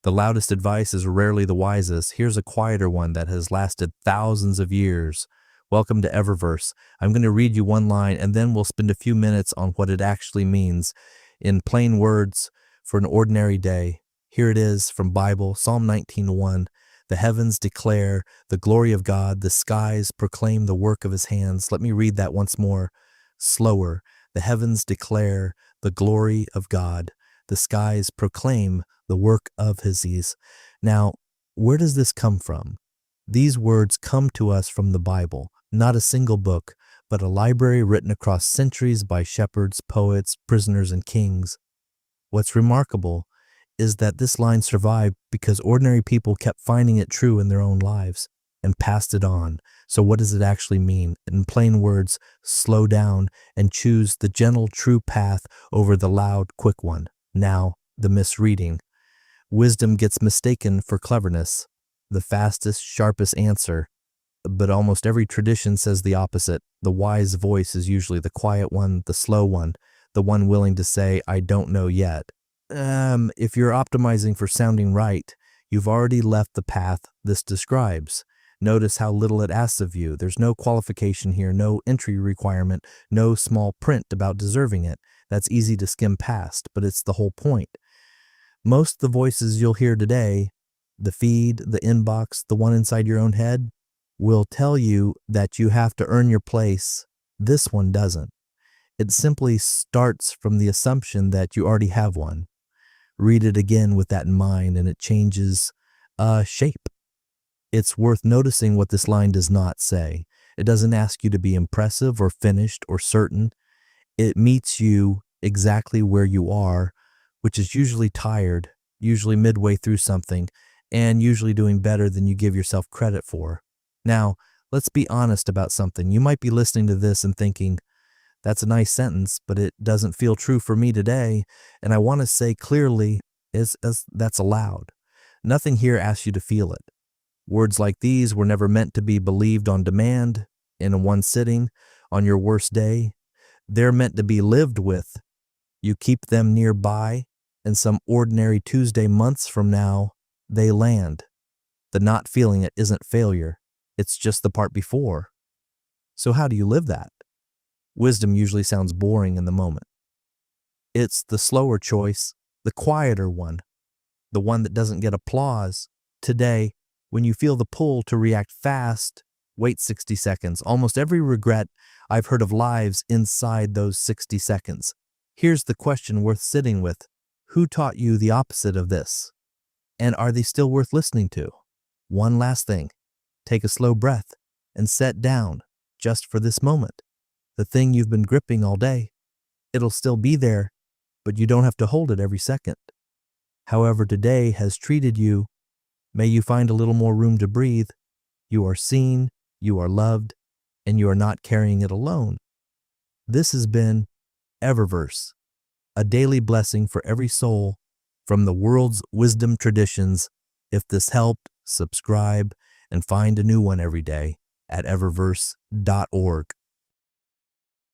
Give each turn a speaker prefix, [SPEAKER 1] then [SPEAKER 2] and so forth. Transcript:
[SPEAKER 1] The loudest advice is rarely the wisest. Here's a quieter one that has lasted thousands of years. Welcome to EverVerse. I'm going to read you one line and then we'll spend a few minutes on what it actually means in plain words for an ordinary day. Here it is from Bible, Psalm 19:1. The heavens declare the glory of God. The skies proclaim the work of his hands. Let me read that once more, slower. The heavens declare the glory of God. The skies proclaim the work of his hands. Now, where does this come from? These words come to us from the Bible, not a single book, but a library written across centuries by shepherds, poets, prisoners, and kings. What's remarkable is that this line survived because ordinary people kept finding it true in their own lives and passed it on. So what does it actually mean? In plain words, slow down and choose the gentle, true path over the loud, quick one. Now, the misreading. Wisdom gets mistaken for cleverness, the fastest, sharpest answer. But almost every tradition says the opposite. The wise voice is usually the quiet one, the slow one, the one willing to say, I don't know yet. If you're optimizing for sounding right, you've already left the path this describes. Notice how little it asks of you. There's no qualification here, no entry requirement, no small print about deserving it. That's easy to skim past, but it's the whole point. Most of the voices you'll hear today, the feed, the inbox, the one inside your own head, will tell you that you have to earn your place. This one doesn't. It simply starts from the assumption that you already have one. Read it again with that in mind, and it changes shape. It's worth noticing what this line does not say. It doesn't ask you to be impressive or finished or certain. It meets you exactly where you are, which is usually tired, usually midway through something, and usually doing better than you give yourself credit for. Now, let's be honest about something. You might be listening to this and thinking, that's a nice sentence, but it doesn't feel true for me today. And I want to say clearly as that's allowed. Nothing here asks you to feel it. Words like these were never meant to be believed on demand, in one sitting, on your worst day. They're meant to be lived with. You keep them nearby, and some ordinary Tuesday months from now, they land. The not feeling it isn't failure. It's just the part before. So how do you live that? Wisdom usually sounds boring in the moment. It's the slower choice, the quieter one, the one that doesn't get applause. Today, when you feel the pull to react fast, wait 60 seconds. Almost every regret I've heard of lives inside those 60 seconds. Here's the question worth sitting with. Who taught you the opposite of this? And are they still worth listening to? One last thing. Take a slow breath and set down just for this moment. The thing you've been gripping all day. It'll still be there, but you don't have to hold it every second. However today has treated you, may you find a little more room to breathe. You are seen, you are loved, and you are not carrying it alone. This has been EverVerse, a daily blessing for every soul from the world's wisdom traditions. If this helped, subscribe and find a new one every day at eververse.org.